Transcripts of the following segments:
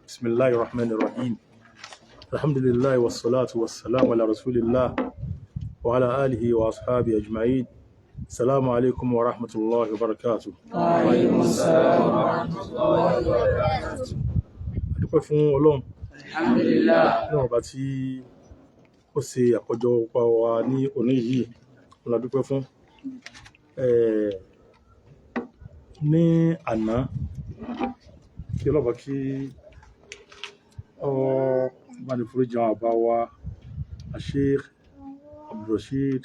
بسم الله الرحمن الرحيم الحمد لله والصلاة والسلام على رسول الله وعلى آله وأصحابه أجمعين السلام عليكم ورحمة الله وبركاته. وعليكم السلام ورحمة الله وبركاته. adúpẹ́ fún Ọlọ́run Alhamdulillah. náà ọba tí ó ṣe àkójọpọ̀ wa ní òní yìí la dúpẹ́ fún. Ní àná kí ọlọ́ba kí bá ní foríjì àwọn àbá wa Sheikh Abdulrasheed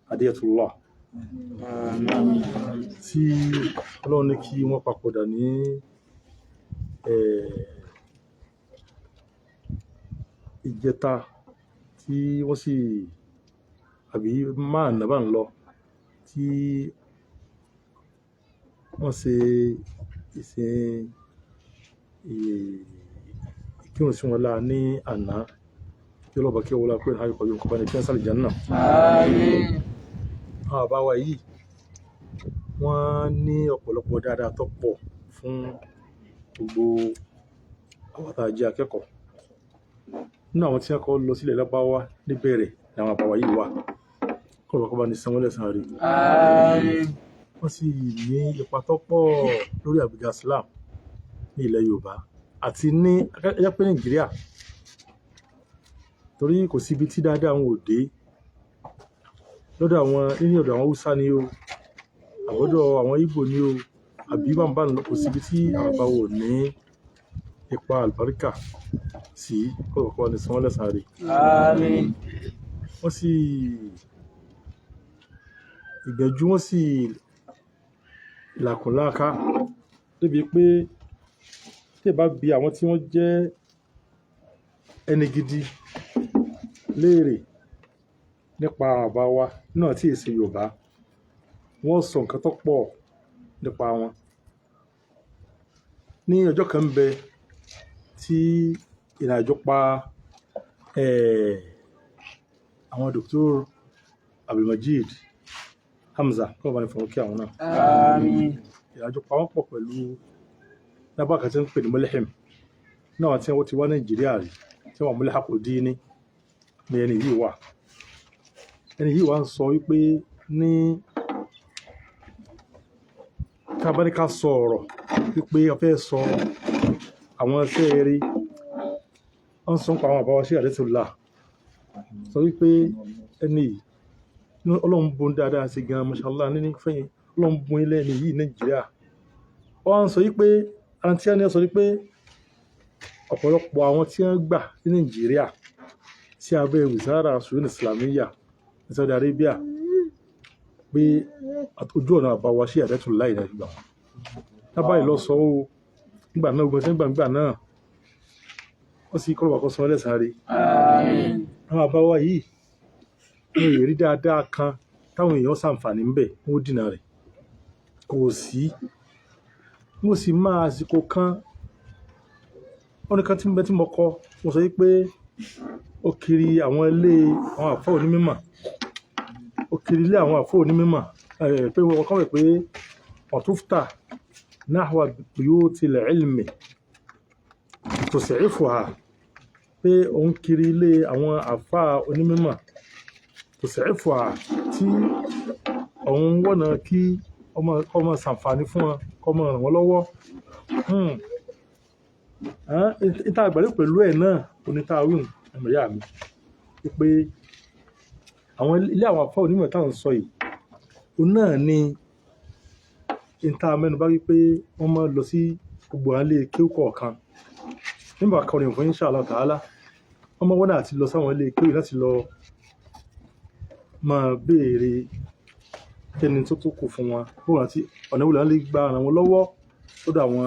Hadiyatullah tí Ọlọ́run ní kí wọ́n papòdà ní ìjẹta tí wọ́n sì àbí máa nàbà ń lọ tí wọ́n ṣe ìsìn ìkírun sí wọn láà ní àná kí ọlọ́ba kí ọwọ́lá pé àyíkọ̀ yóò kọba ní kí wọ́n sálì Jánnà. Àmín. Àwọn àbá wa yìí wọ́n ní ọ̀pọ̀lọpọ̀ dáadáa tó pọ̀ fún gbogbo àwọn tá a jẹ́ akẹ́kọ̀ọ́. Nínú àwọn tí wọ́n kọ́ lọ sílẹ̀ Lárúbáwá níbẹ̀rẹ̀ ni àwọn àbá wa yìí wà kọ́ba ní san wọ́n lẹ́san rí. Àmín. Wọ́n sì ní ipa tó pọ̀ lórí àgbéga Islam ní ilẹ̀ Yorùbá àti ní ẹjẹ́ pé Nàìjíríà, torí kò síbi tí dáadáa wọn ò dé lọ́dọ̀ àwọn ní ọ̀dọ̀ àwọn Haúsá ni o àbọ̀dọ̀ àwọn Ìgbò ni o àbí bàbá ń lọ, kò síbi tí àwọn bá wò ní ipa àlùbáríkà sí kọ́kọ́ ní san wọ́n lẹ́san rí. Àmín. Wọ́n sì ìgbẹ́jú wọn sì làkùnláká débi pé tí ẹ bá bi àwọn tí wọ́n jẹ́ ẹni gidi léèrè nípa àbá wa náà tí èsì Yorùbá wọ́n sọ nǹkan tó pọ̀ nípa wọn. Ní ọjọ́ kan ń bẹ tí ìrìnàjò pa àwọn Dr. Abdulmajid Hamza kọ́ bá ní fọwọ́ kí àwọn náà. Àmín. Ìrìnàjò pa wọ́n pọ̀ pẹ̀lú lábá kan tí ń pè ní Mulhim náà tí wọ́n ti wá Nàìjíríà rí tí wọ́n múlẹ̀ hapò dí ní ẹni yìí wà. Ẹni yìí wà ń sọ wípé ní tábáníká sọ ọ̀rọ̀ wípé ó fẹ́ sọ àwọn iṣẹ́ rí wọ́n sọ pa àwọn àbáwá sí Hadiyatullah sọ wípé ẹni yìí Ọlọ́run bùn dáadáa sí gan mashallah ní fẹ́yìn Ọlọ́run bùn ilẹ̀ ẹni yìí Nàìjíríà. Wọ́n sọ wípé àǹtí ẹni sọ wípé ọ̀pọ̀lọpọ̀ àwọn tí wọ́n gbà ní Nàìjíríà sí abẹ́ Wizara Shu'un Islamiyya ní Saudi Arabia pé ojú ọ̀nà àbáwá sí Hadiyatullah ìrìn àgbà wọn. Lábáyé lọ sọ ó nígbà náà gbọ́n tí ń gbà náà wọ́n sì kọ́ lọ́wọ́ sọ lẹ́san rí. Àmín. Àwọn àbáwá yìí ní èrí dáadáa kan táwọn èèyàn ṣàǹfààní ń bẹ̀ wọ́n dínà rẹ̀ kò sí. Mo sì máa àsìkò kan wọ́n ní kan tí ń bẹ tí mo kọ́ mo sọ wípé ó kiri àwọn ilé àwọn àfọ́ onímọ̀ ó kiri ilé àwọn àfọ́ onímọ̀ pé wọ́n kọ́ wẹ̀ pé ọ̀túftà nahwa buyutil ilmi tus'ifuha pé òun kiri ilé àwọn àfá onímọ̀ tus'ifuha tí òun wọ́nà kí ọmọ ṣàǹfààní fún wọn kọmọ ràn wọ́n lọ́wọ́. Ìta àgbàrí pẹ̀lú ẹ̀ náà onítàwí ọmọ ìyá mi pé àwọn ilé àwọn àfá onímọ̀ táwọn sọ yìí òun náà ni ìta mẹ́nubà wípé wọ́n máa lọ sí gbogbo ilé kéwú kọ̀ọ̀kan nígbà kan ní fún insha Allah ta'ala wọ́n máa wọ́n náà ti lọ sáwọn ilé kéwú láti lọ máa béèrè kẹ́ni tó kù fún wọn bóun àti ọ̀nà ìwòlá lè gba ara wọn lọ́wọ́ lọ́dọ̀ àwọn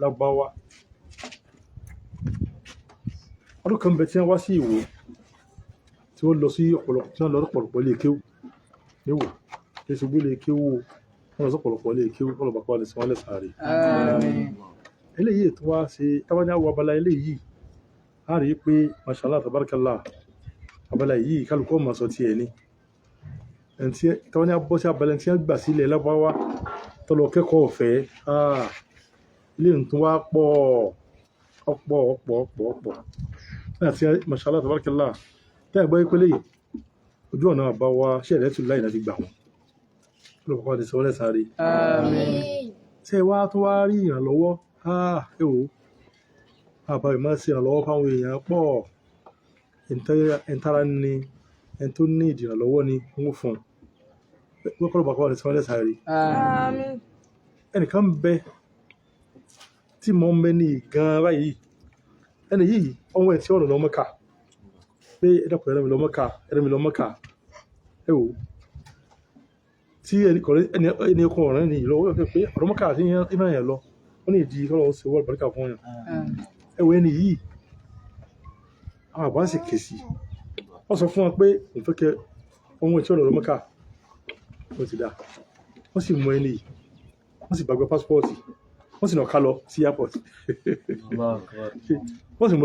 Lárúbáwá. Ọdún kan bẹ tí wọ́n wá sí Ìwó tí wọ́n lọ sí ọ̀pọ̀lọpọ̀ ilé kéwú níwò tí ṣubú ilé kéwú wọ́n lọ sí ọ̀pọ̀lọpọ̀ ilé kéwú wọ́n lọ bá kọ́ ní sanwó lẹ́san rí. Àmín. Eléyìí tó wá ṣe tábájá wọ abala eléyìí a rí pé mashallah tabarakallah abala yìí kálukọ́ máa sọ ti ẹni tọ́wọ́n ní abọ́ sí abalẹ̀ tí wọ́n gbà sílẹ̀ Lárúbáwá tọ́lọ kẹ́kọ̀ọ́ ọ̀fẹ́ ilé tó wá pọ̀ ọ̀pọ̀ náà tí mashallah tabarakallah tẹ́ ẹ̀gbọ́ ìpele yìí ojú ọ̀nà àbá wa ṣe ẹ̀rẹ́tù láì láti gbà wọn lọ́pọ̀ ti sọ́lẹ̀ sáré Àmín. tí ẹ wá tó wá rí ìrànlọ́wọ́ ẹ̀wò àbá ìmọ̀ sí ìrànlọ́wọ́ fáwọn èèyàn pọ̀ ẹ̀ntara ni ẹni tó ní ìdìrànlọ́wọ́ ni wọ́n fún lọ́pọ̀ ti sọ́lẹ̀ sáré Àmín. ẹnìkan bẹ tí mo ń bẹ ní gan báyìí ẹni yìí ọmọ ẹ̀ tí ọ̀nà lọ́mọ́ka pé ẹ̀dàpọ̀ ẹ̀rẹ́mi lọ́mọ́ka ẹ̀wò tí ẹni ọkọ̀ ọ̀rẹ́ ni ìlọ́wọ́ pé ọ̀rọ̀mọ́ka àti iná yẹn lọ wọ́n ní ìdí kọ́lọ̀ ṣe wọ́n àlùbáríkà fún yàn ẹ̀wò ẹni yìí àwọn àbá sì ké sí wọ́n sọ fún wọn pé òun fẹ́ kẹ ọmọ ẹ̀ tí ọ̀nà lọ́mọ́ka ó ti dá wọ́n sì mú ẹni yìí wọ́n sì gbàgbé pásítọ̀tì wọ́n sì nà ká lọ sí airport wọ́n sì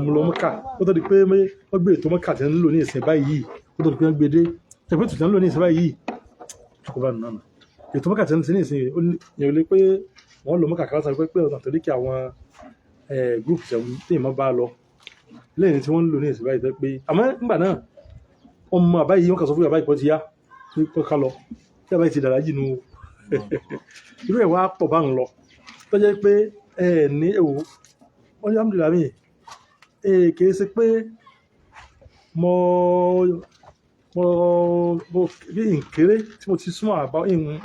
mú lọ Mọ́kà ó tó di pé wọ́n gbé ètò Mọ́kà tí wọ́n ń lò ní ìsìn báyìí ó tó di pé wọ́n gbé dé tẹ̀pẹ́ tó ti ń lò ní ìsìn báyìí ṣùkúbà nù náà ètò Mọ́kà tí wọ́n ti ní ìsìn yẹn lé pé wọ́n lò Mọ́kà káwọ́sà pé ọ̀nà torí kí àwọn group tí ìmọ̀ bá lọ lẹ́yìn tí wọ́n ń lò ní ìsìn báyìí tẹ́ pé àmọ́ nígbà náà ọmọ àbáyé wọn kà sọ fún àbáyé pọ̀ ti yá pé ká lọ tí àbáyé ti dàrájì nù irú ẹ̀ wá pọ̀ bá ń lọ tó jẹ́ pé ní ẹ̀wò wọ́n yá mìíràn mi kìí ṣe pé mo bí nkéré tí mo ti súnmọ́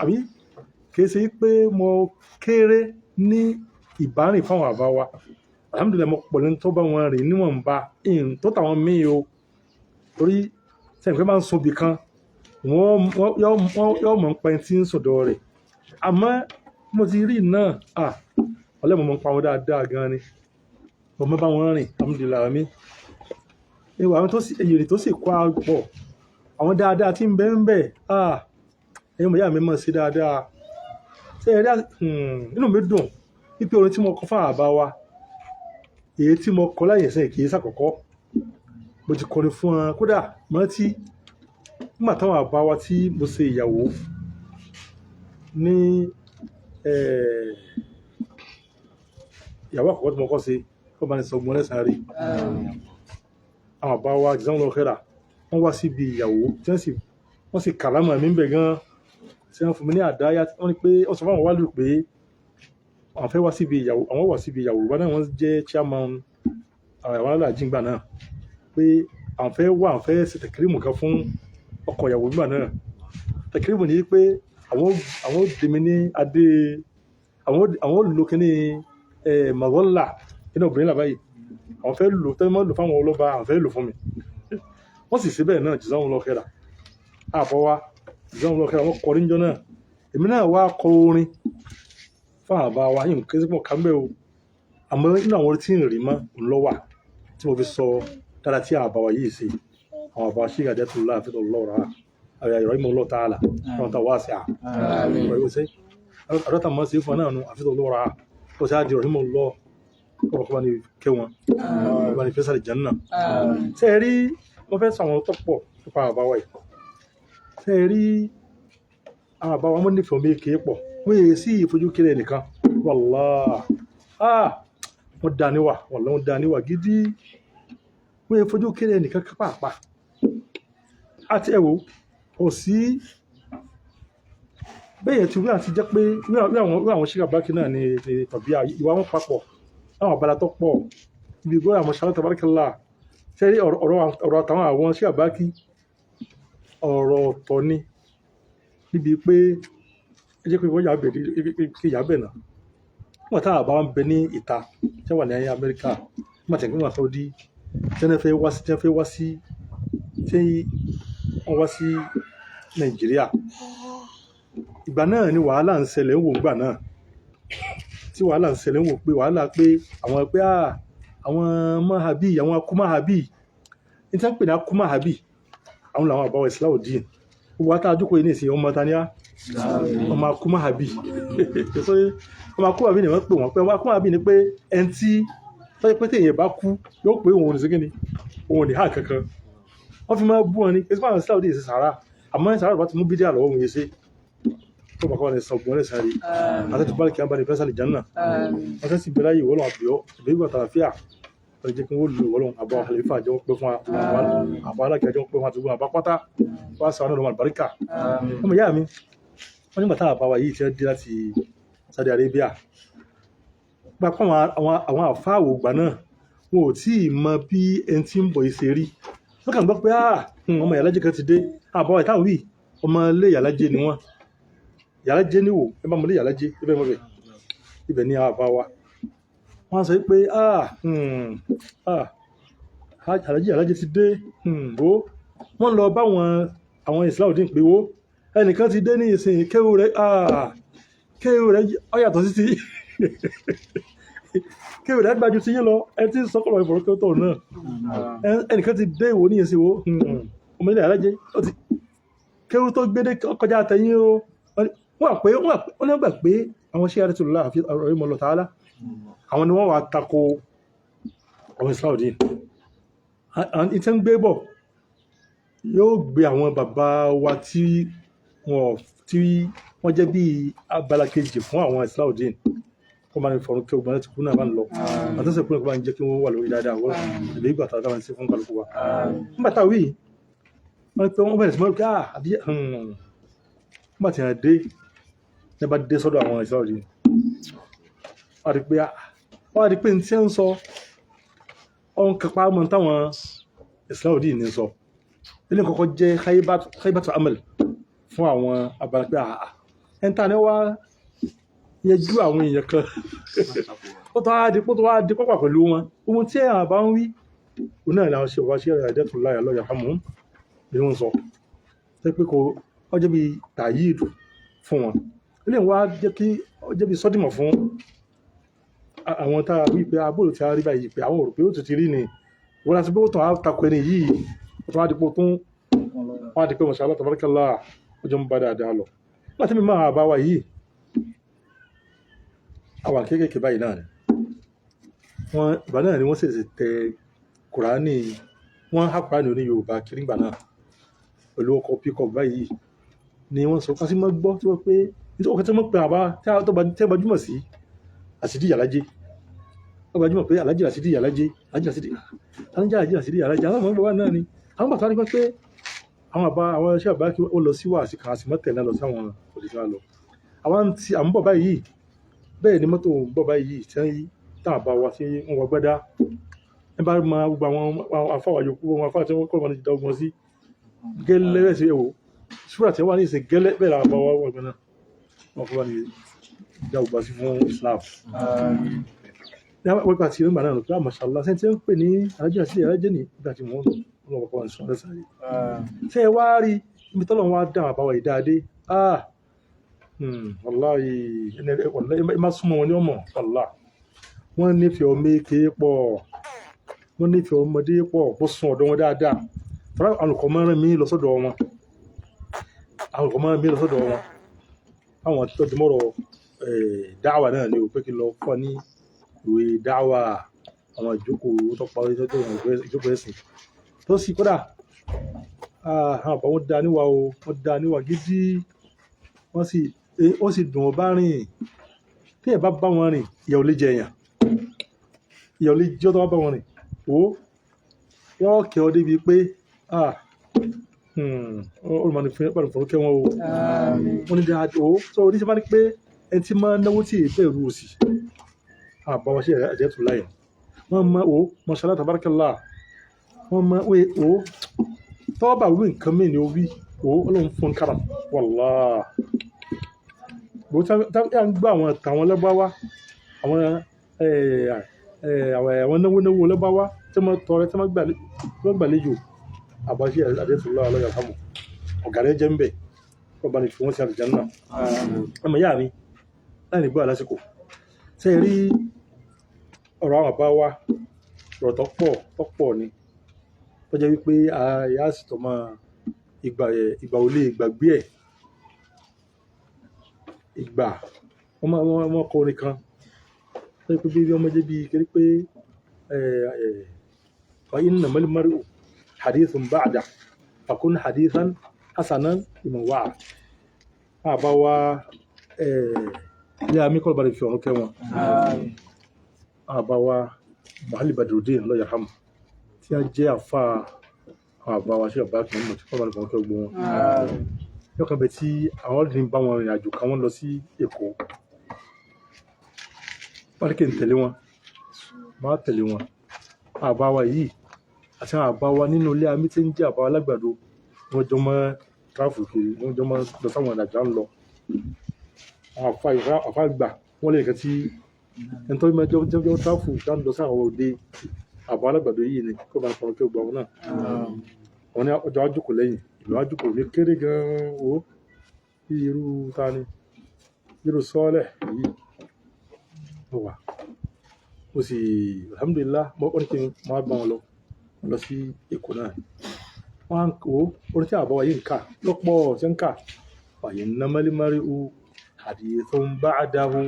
àbí kìí ṣe pé mo kéré ní ìbárìn fáwọn àbá wa alhamdulillah mo pọ̀ lẹ́nu tó bá wọn rìn níwọ̀nba tó tàwọn míì o torí sẹ́yìn pé máa ń sunbì kan wọ́n yọ mọ̀ ń pa ẹni tí ń sọ̀dọ̀ rẹ̀ àmọ́ mo ti rí náà ọlẹ́mọ̀ mọ̀ ń pa wọn dáadáa gan ni ọmọ bá wọn rìn alhamdulillah mi ewu àwọn èrè tó sì kọ́ àpọ̀ àwọn dáadáa tí ń bẹ ẹ̀yìn mọ̀yá mi mọ̀ sí dáadáa ṣe ẹ̀rí inú mi dùn wípé orin tí mo kọ fún àbá wa èyí tí mo kọ láyé ẹ̀sẹ̀ kìí sàkọ́kọ́ mo ti kọrin fún wọn kódà mọ́tí nígbà táwọn àbá wa tí mo ṣe ìyàwó ní ìyàwó àkọ́kọ́ tí mo kọ́ ṣe kó bá ní sọgbọ́n lẹ́sàn-án rí àwọn àbá wa ìzáwọn lọ kẹ́ra wọ́n wá síbi ìyàwó tí wọ́n sì kàlámà mí bẹ̀ gan tí wọ́n fún mi ní àdáyá wọ́n ní pé ó sọ fún àwọn wálù pé àwọn fẹ́ wá síbi ìyàwó àwọn wá síbi ìyàwó wọn náà wọ́n jẹ́ chairman àwọn aláàjìngbà náà pé àwọn fẹ́ ṣe tẹ̀kírímù kan fún ọkọ ìyàwó gbà náà tẹ̀kírímù ní pé àwọn dèmi ní adé àwọn lò kí ní màgọ́là iná obìnrin làbáyé àwọn fẹ́ lò tẹ́lẹ̀mọ́ lò fáwọn ọlọ́ba àwọn fẹ́ lò fún mi wọ́n sì síbẹ̀ náà jìzáwọn lọ kẹ́ra àbọ̀wá jìzáwọn lọ kẹ́ra wọ́n kọrin jọ náà èmi náà wá kọ orin fún àbá wa yìí kí n kàmbẹ́ o àmọ́ nínú àwọn orin tí ń rí mọ́ ńlọ́wà tí mo fi sọ dára tí àbá wa yìí sí àwọn àbá ṣí ìgàdẹ́ tó láàfin tó lọ́ra àwọn ìrọ̀ ìmọ̀ lọ́ta àlà wọn ta wá sí àdọ́ta mọ́ sí fún náà nù àfi tó lọ́ra ó sì á di ìrọ̀ ìmọ̀ lọ́ ọkọ̀ bá ní kẹ́ wọn bá ní fẹ́sàlì jẹ́ náà ṣe rí wọ́n fẹ́ sọ àwọn tó pọ̀ nípa àbá wa yìí ṣe rí àwọn àbá wa mọ́ nífẹ̀ẹ́ omi èké pọ̀ wọ́n yẹ sí ìfojú kéré nìkan wàlá wọ́n dá níwà wọ́n dá níwà gidi wọ́n yẹ fojú kéré nìkan pàápàá àti ẹ̀wò kò sí bẹ́ẹ̀ tí wọ́n àti jẹ́ pé wọ́n àwọn ṣíkà bákì náà ni tàbí ìwà wọn papọ̀ àwọn àbálá tó pọ̀ ibi gbọ́ àwọn ṣàlọ́ tàbáríkàlá sẹ́rí ọ̀rọ̀ àtàwọn àwọn ṣíkà bákì ọ̀rọ̀ ọ̀tọ̀ ni níbi pé ẹ jẹ́ pé wọ́n yà bẹ̀ náà wọ́n táwọn àbá wọn bẹ ní ìta tí wọ́n wà ní Amẹ́ríkà wọ́n tẹ̀gbẹ́ wọn Saudi tí wọ́n wá sí Nàìjíríà ìgbà náà ni wàhálà ń ṣẹlẹ̀ ń wò ńgbà náà tí wàhálà ń ṣẹlẹ̀ ń wò pé wàhálà pé àwọn mahabi àwọn akumahabi ní tí wọ́n pè ní akumahabi àwọn làwọn àbáwọ̀ Islahudeen gbogbo àtà àjókòó yìí ní ìsìn ọmọ taniá ọmọ akumahabi ọmọ akumahabi ni wọ́n pè wọ́n pé ọmọ akumahabi ni pé ẹni tí tọ́jú pé téèyàn bá kú yóò pé òun ò ní sí kíni òun ò ní hà kankan wọ́n fi máa bú wọn ní pé báwọn Islahudeen ṣe sàrà àmọ́ sàrà bá ti mú bídíà lọ́wọ́ òun yẹ ṣe tó bá kọ́ ní sọ̀gbọ́n rẹ̀ sáré àti tó bá kí á bá ní fẹ́ sáré jẹ́nà wọ́n tẹ́sí bẹ̀rẹ̀ yìí wọ́lọ́n àbíọ́ ìbí ìgbà tààfíà wọ́n jẹ́ kí wọ́n lò wọ́lọ́n àbọ̀ àlèfà jẹ́ wọ́n pẹ́ fún àbọ̀ alága jẹ́ wọ́n pẹ́ fún àtúgbọ́n àbá pátá wọ́n sọ àwọn àlùbáríkà ọmọ ìyá mi wọ́n nígbà táwọn àbáwá yìí ti dé láti Saudi Arabia gba pọ́ àwọn àfáàwò gbà náà wọn ò tí ì mọ bí ẹni tí ń bọ̀ yìí ṣe rí wọ́n kàn gbọ́ pé ọmọ ìyàlájẹ́ kan ti dé àbáwá ìtàwọn wì ọmọ ilé ìyàlájẹ́ ni wọ́n ìyàlájẹ́ níwò ẹ bá mọ ilé ìyàlájẹ́ ibẹ̀ mọ́ bẹ̀ ibẹ̀ ní àwọn àbáwá wọ́n sọ pé ìyàlájẹ́ ti dé ó wọ́n lọ bá àwọn Islahudeen pé ó ẹnìkan ti dé ní ìsìn kéwù rẹ̀ ó yàtọ̀ sí ti kéwù rẹ̀ gbájú sí yín lọ ẹ tí sọ́kọ̀lọ̀ ìfọ̀rọ̀kẹ́tọ̀ náà ẹnìkan ti dé ìwò ní ìsìn wo ọmọ ilẹ̀ alájẹ́ kéwù tó gbédé kọjá àtẹ̀yìn o wọ́n ní gbà pé àwọn ṣé àrẹ́tùlá àfi ọ̀rọ̀ ìmọ̀ lọ́ta alá àwọn ni wọ́n wà tako àwọn Islahudeen ìtẹ́ ń gbé bọ̀ yóò gbé àwọn bàbá wa tí wọ́n jẹ́ bí abala kejì fún àwọn Islahudeen kó máa ní fọ̀rọ̀ kí ogun láti kú náà bá ń lọ àtọ́sẹ̀ kúrò kó máa ń jẹ́ kí wọ́n wà lórí dáadáa wọ́n ìlú ìgbà tàbí àwọn sí fún kálukú wa nígbà táwí wọ́n pẹ́ wọ́n bẹ̀rẹ̀ sí mọ́ pé àbí nígbà tí wọ́n dé nígbà dé sọ́dọ̀ àwọn Islahudeen wọ́n rí pé tí ń sọ ọ̀n kápá mọ́ táwọn Islahudeen ní sọ ilé kọ́kọ́ jẹ́ haibatu amal fún àwọn abala pé ẹntà ní wá yẹjú àwọn èèyàn kan ó tó wá di pọ́pà pẹ̀lú wọn ohun tí àwọn bá ń wí òun náà làwọn ṣe ọ̀wáṣẹ́ rẹ̀ Hidayatullah lọ́yà hàmù bí wọ́n sọ tẹ́ pé kò ọjọ́ bí tàyíìdù fún wọn ilé wa jẹ́ bí sọ́dìmọ̀ fún àwọn tá a wí pé abúrò tí a rí báyìí pé àwọn òrùpé ó ti rí ni wọ́n láti pé ó tàn á takò ẹni yìí ó tó wá di pé wọ́n á di pé masha Allah tabarakallah ọjọ́ ń bá dáadáa lọ láti mímọ́ àbáwá yìí àwọn kéékèèké báyìí náà ìgbà náà ni wọ́n ṣèṣe tẹ Kùránì wọ́n há Kùránì oní Yorùbá kiri ìgbà náà pẹ̀lú ọkọ̀ píkọ̀ báyìí ni wọ́n sọ kásí mọ́ gbọ́ tí wọ́n pé nítorí ọkọ̀ tí wọ́n pè àbá tẹ́ gbajúmọ̀ sí Àsìdí Ìyàlájé wọ́n gbajúmọ̀ pé Alájì Àsìdí Ìyàlájé Alájì Àsìdí Ìyàlájé àwọn ọmọ ìgbà náà ni àwọn bàtà nípa pé àwọn iṣẹ́ àbá kí ó lọ sí wà sí kan àti mọ́tẹ̀ náà lọ sí àwọn òdìṣẹ́ lọ àwọn tí à ń bọ̀ báyìí bẹ́ẹ̀ ni mọ́tò ń bọ̀ báyìí tí wọ́n tàn bá wa sí wọn gbẹ́dá ẹ bá máa gbogbo àwọn afáwà yòókù wọn afáwà tí wọ́n kọ́ wọn ti dá ogun sí gẹ́lẹ́ rẹ̀ sí ẹ̀wò ṣúra tí wọ́n wà ní ìsìn gẹ́lẹ́ bẹ́ẹ̀ làwọn àbáwá wọ̀ gbẹ́ná wọn fún wa ní ìjà ògbà sí fún Islam wọ́n gbà tí ó ń bà náà lọ́pẹ́ àmọ́ṣàlá sẹ́ni tí ó ń pè ní Alájì Àsìdí Ìyàlájé ní ìgbà tí wọ́n lọ́wọ́ kọ́ wọn sọ lẹ́sàrí ṣe wá rí ibi tọ́lọ̀ wá dá àbáwá ìdáadé wàláhì má súnmọ́ wọn ní ọmọ wàlá wọ́n nífẹ̀ẹ́ ọmọ èké pọ̀ wọ́n nífẹ̀ẹ́ ọmọdé pọ̀ bó sún ọ̀dọ̀ wọn dáadáa tọ́lá alùkọ́ mọ́rin mi lọ sọ́dọ̀ wọn àwọn tọ́jú mọ́rọ̀ dáwà náà ni ò pé kí lọ fọ́ ní ìwé dáwà àwọn ìjókòó tó parí ìjókòó ẹ̀sìn tó sì kódà àwọn àbá wọn dá níwà o wọ́n dá níwà gidi wọ́n sì dùn ọ bá rìn tí ẹ̀ bá wọn rìn ìyàwó lè jẹ èèyàn ìyàwó lè jẹ́ tó bá wọn rìn yọ́ kẹ́ ọ débi pé olùmọ̀ni fún kẹ́ wọn o wọ́n ní dáadọ́ tó oníṣẹ́ bá ní pé ẹni tí máa náwó tí èyí bẹ̀rù òsì àbáwọ̀ sí Hidayatullah wọ́n mọ́ masha Allah tabarakallah wọ́n mọ́ tọ́ọ̀bà wí nǹkan mí ni ó wí ọlọ́run fún kára wàlá bó tá ń gbọ́ àwọn tàwọn lẹ́gbàwá àwọn náwó lẹ́gbàwá tí wọ́n tọrẹ tí wọ́n gbàlejò àbáṣe Hidayatullah lọ́yà hàmù ọ̀gá rẹ̀ jẹ́ ń bẹ̀ wọ́n bá ní fi wọ́n sí àlùjánnà ọmọ ìyá mi láì ní gbọ́ àlásìkò ṣe rí ọ̀rọ̀ àwọn àbá wa ọ̀rọ̀ tọ́pọ̀ ni tó jẹ́ wípé àyà sì tọ́ máa ìgbà ò lè gbàgbé ẹ̀ ìgbà wọ́n kọ orin kan tó jẹ́ pé bí ọmọdé bíi kiri pé fa innamal mar'u hadithun ba'da fakun hadithan hasanan liman wa'a àbá wa ilé amí kọ́ bá lè fi ọ̀run kẹ́ wọn àbá wa Muhalli Badruddin Allah yarham tí a jẹ́ àfa àwọn àbá wa ṣe àbá kìí mọ̀ tí kọ́ bá lè fi ọ̀run kẹ́ gbogbo wọn yọkàn bẹ tí àwọn ọ̀dìn bá wọn rìnrìn àjò kan wọ́n lọ sí Èkó wọ́n kí n tẹ̀lé wọn máa tẹ̀lé wọn àbá wa yìí àti àwọn àbá wa nínú ilé amí tí ń jẹ́ àbá wa lágbàdo wọ́n jọ mọ́ tráfù kiri wọ́n jọ mọ́ lọ sáwọn ìrìnàjò ń lọ àwọn àfa gbà wọ́n lè kẹ́ tí ẹni tó máa jẹ́ tráfù já ń lọ sáwọn òde àbá alágbàdo yìí ni kó bá ń fọ̀rọ̀ kí ó gbà wọn náà wọn ní ọjọ́ àjòkò lẹ́yìn ìlú àjòkò ní kéré gan-an o bí irú ta ni irú sọ́ọ̀lẹ̀ yìí ó wà ó sì alhamdulillah wọ́n ní kí n máa bá wọn lọ sí Èkó náà wọ́n á kó orin tí àbá wa yìí ń kà lọ́pọ̀ ṣe ń kà wàyí nàmálímárì u hadithun ba'dahu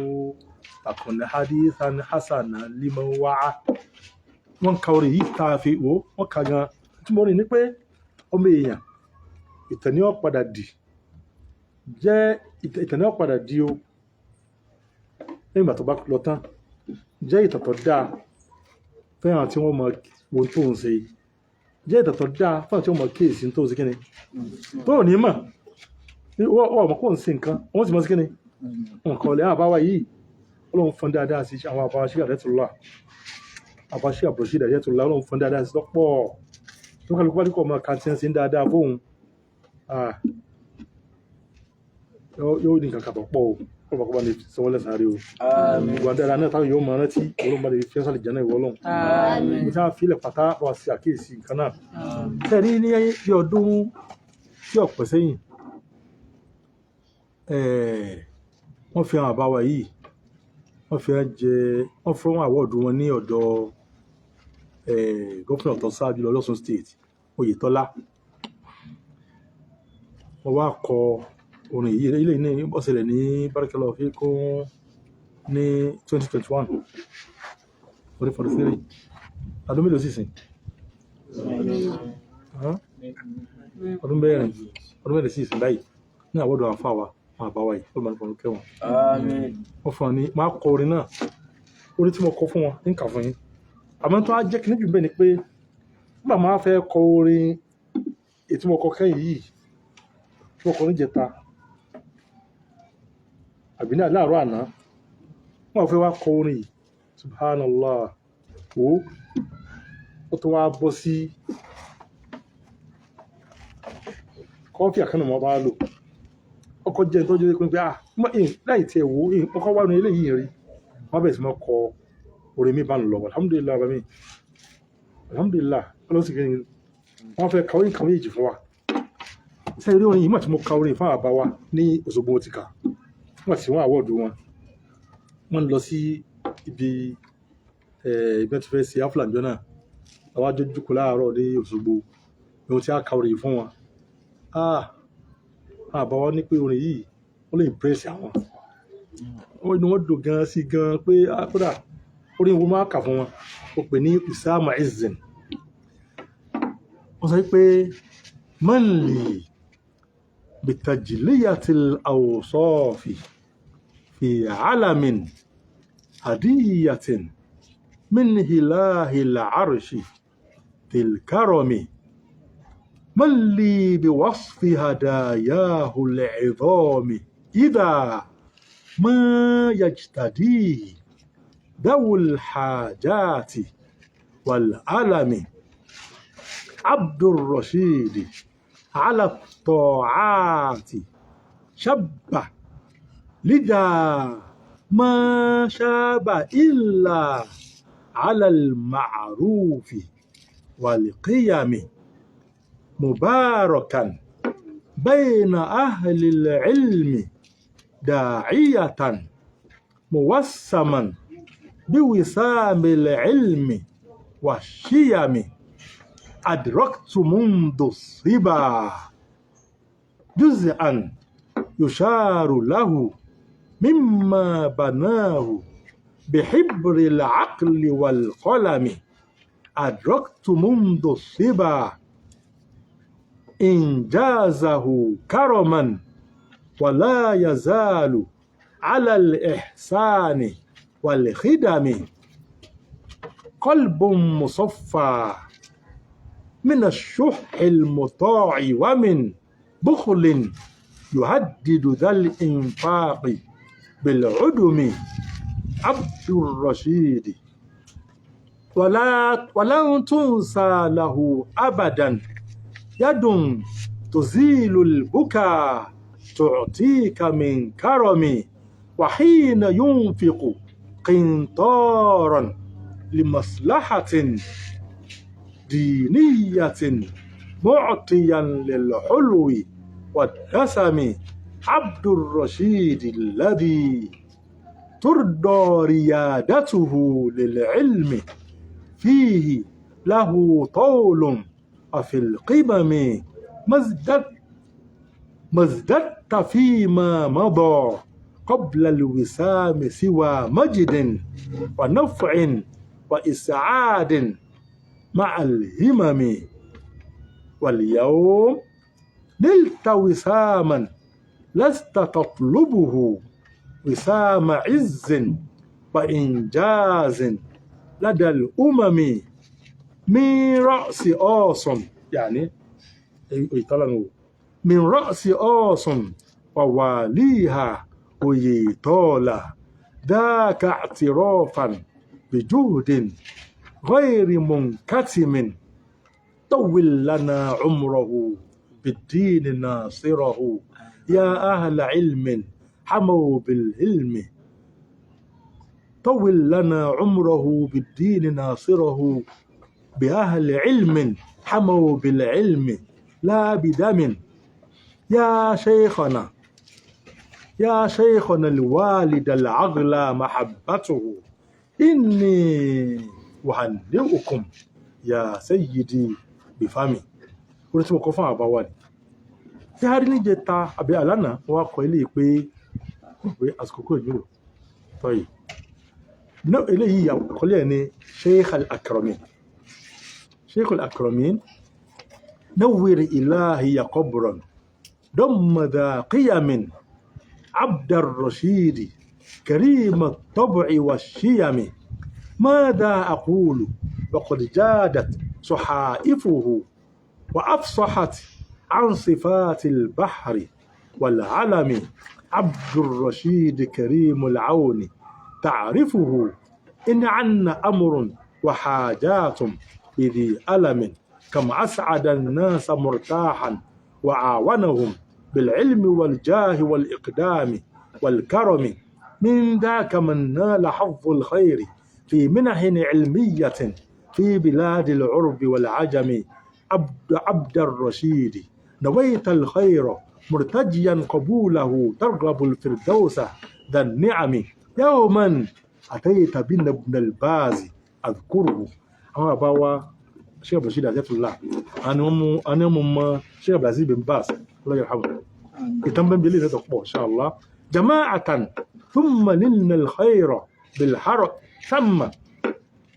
akun hadithan hasana liman wa'a wọ́n ka orin yìí tá a fi wò wọ́n ka gan tí mo rìn ní pé ọmọ èèyàn ìtàn ni ó padà dì jẹ́ ìtàn ni ó padà di o lẹ́yìn ìgbà tó bá lọ tán jẹ́ ìtàn tó dáa fẹ́ràn tí wọ́n mọ ohun tó ń ṣe jẹ́ ìtàn tó dáa fẹ́ràn tí wọ́n mọ kéèsì tó ń ṣe kíni tó ò ní mọ̀ wọ́n mọ̀ kó ń ṣe nǹkan wọ́n sì mọ̀ sí kíni nǹkan ọ̀lẹ́ àbáwá yìí Ọlọ́run fọ́n dáadáa sí àwọn àbáwá sí àdẹ́tùlá àbáṣe àbùrọ̀ṣí àdẹ́tùlá Ọlọ́run fọ́n dáadáa sí lọ́pọ̀ tó kálukú bá díkọ̀ ọmọ kàntí ẹ̀ sí ń dáadáa fóun yóò ní nǹkan kàtọ̀ pọ̀ o ọmọ kọ́ bá lè sanwó lẹ́sàn-án rí o ìwà dáadáa náà táwọn yóò mọ rántí Ọlọ́run bá lè fi ẹ́sàlẹ̀ jẹ́ náà ìwọ Ọlọ́run mo ti á fílẹ̀ pátá wá sí àkíyèsí nǹkan náà tẹ́rí ní bí ọdún tí ọ̀pẹ̀ sẹ́yìn wọ́n fi hàn àbáwá yìí wọ́n fi hàn wọ́n fún àwọ́ọ̀dù wọn ní ọ̀dọ̀ gómìnà tó ṣáájú lọ l'Ọ́ṣun state Oyètọ́lá wọ́n wá kọ orin yìí ilé ní ọ̀sẹ̀lẹ̀ ní bárakẹ́lá fi kún ní 2021 43 ọdún mélòó sísìn ọdún mẹ́rin sísìn báyìí ní àwọ́dù àfáwà wọn àbáwá yìí ọlọ́mọ nípa olùkẹ́ wọn wọ́n fún wọn ní máa kọ orin náà orin tí mo kọ fún wọn ní kà fún yín àmọ́ tó á jẹ́ kí níbi bẹ́ẹ̀ ni pé nígbà máa fẹ́ kọ orin ètí mo kọ kẹ́yìn yìí tí mo kọ ní jẹta àbí ní àláàrọ̀ àná wọ́n fẹ́ wá kọ orin yìí subhanallah ó tó wá bọ́ sí kọ́fì àkànnà mọ́ bá lò ọkọ̀ jẹ́ tó jẹ́ pé láì tí ẹ̀wò ọkọ̀ wà ní eléyìí rí wọ́n bẹ̀rẹ̀ sí mọ́ kọ orin mi bá ń lọ alhamdulillah bá mi alhamdulillah ọlọ́sìn kí wọ́n fẹ́ kàwé ìjì fún wa sẹ́yìn rí orin yìí mọ̀ tí mo ka orin fún àbá wa ní Òṣogbo ti kà wọ́n ti wọ́n àwọ́ọ̀dù wọ́n lọ sí ibi ìbẹ́ tó fẹ́ sí aflanjọ náà àwọn ajójúkú láàárọ̀ ní Òṣogbo ni wọ́n ti á ka orin yìí fún wọn àbá wa ní pé orin yìí ó lè impress àwọn inú wọn dùn gan sí gan pé kódà orin wo máa kà fún wọn ó pè ní Usama Izzin wọ́n sọ pé manli bitajliyatil awsafi fi alamin hadiyatin min hilahil arshi til karami manli biwasfi hadayahu al'idhami idha ma yajtadihi ذو الحاجات والألم عبد الرشيد على الطاعات شب لذا ما شاب إلا على المعروف والقيم مباركا بين أهل العلم داعية موسما بوسام العلم والشيم أدركت منذ الصبا جزءا يشار له مما بناه بحبر العقل والقلم أدركت منذ الصبا إنجازه كرما ولا يزال على الإحسان والخدم قلب مصفى من الشح المطاع ومن بخل يهدد ذا الإنفاق بالعدم عبد الرشيد ولن تنسى له أبدا يد تزيل البكاء تعطيك من كرم وحين ينفق قنطارا لمصلحة دينية معطيا للحلو والدسم عبد الرشيد الذي ترضى ريادته للعلم فيه له طول وفي القمم ما ازددت فيما مضى قبل الوسام سوى مجد ونفع وإسعاد مع الهمم واليوم نلت وساما لست تطلبه وسام عز وإنجاز لدى الأمم من رأس آصم يعني من رأس آصم وواليها ويطال ذاك اعترافا بجهد غير منكتم طول لنا عمره بالدين ناصره يا أهل علم حموا بالعلم طول لنا عمره بالدين ناصره بأهل علم حموا بالعلم لا بدم يا شيخنا الوالد العغلى محبته إني أهنئكم يا سيدي بفمي orí tí mo kọ fún àbá wa ni tí a rí níjẹta àbí àlánà wọn kọ ilé pé àsìkò kúrò nílò tọ́yì eléyìí àkọlé ẹ̀ ní Sheikh al-Akramin nawwir ilahi qabran damma dha qiyamin عبد الرشيد كريم الطبع والشيم ماذا أقول وقد جادت صحائفه وأفصحت عن صفات البحر والعلم عبد الرشيد كريم العون تعرفه إن عنا أمر وحاجات بذي ألم كم أسعد الناس مرتاحا وعاونهم بالعلم والجاه والإقدام والكرم من ذاك من نال حظ الخير في منح علمية في بلاد العرب والعجم عبد الرشيد نويت الخير مرتجيا قبوله ترغب الفردوس ذا النعم يوما أتيت بنا ابن الباز أذكره أما باوا شيخ رشيد عزيز الله أنا شيخ عبد العزيز بن باز الله يرحمه يتم بليل هذا إن شاء الله جماعة ثم نلنا الخير بالحرم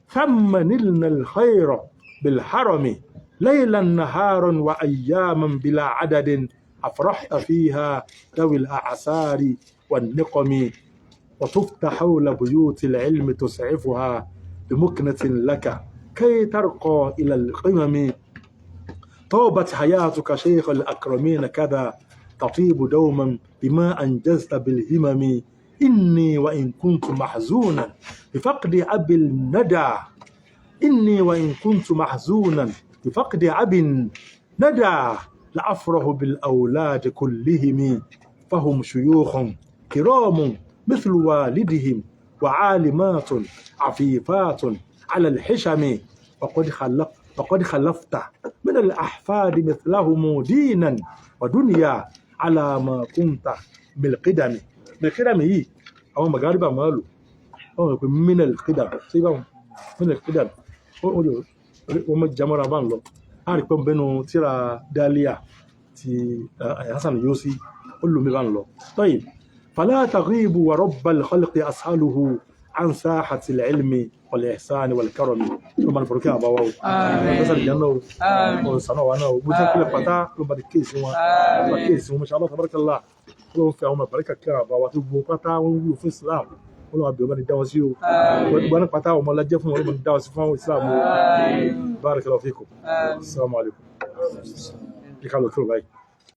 ثم نلنا الخير بالحرم ليلا نهارا وأياما بلا عدد أفرحت فيها ذوي الأعسار والنقم وتفتح حول بيوت العلم تسعفها بمكنة لك كي ترقى إلى القمم طابت حياتك شيخ الأكرمين كذا تطيب دوما بما أنجزت بالهمم إني وإن كنت محزونا بفقد أبي الندى بفقد أبي الندى لأفرح بالأولاد كلهم فهم شيوخ كرام مثل والدهم وعالمات عفيفات على الحشم وقد خلفت من الأحفاد مثلهم دينا ودنيا على ما كنت بالقدم هي أو مغاربة مالو أو من القدم سيبهم من القدم وما جمرة بان لو أعرفهم بينو ترى داليا تي حسن يوسي كله مبان له طيب فلا تغيب ورب الخلق أسأله عن ساحة العلم والإحسان والكرم ثم البركة أبوه بس الجنة وصنعوا أنا وبوجه كل فتاة لما الكيس ما شاء الله تبارك الله Ọlọ́run fi àwọn ọmọ àbáríkà kí àwọn àbáwá tó gbogbo pátá wọn wúlò fún Islam Ọlọ́run àbẹ̀wò bá ní dáwọ́ sí o gbogbo ní pátá ọmọ ọlọ́jẹ́ fún Ọlọ́run dáwọ́ sí fún àwọn Islam o barakallahu fikum assalamu alaikum ìkàlọ̀ tó báyìí.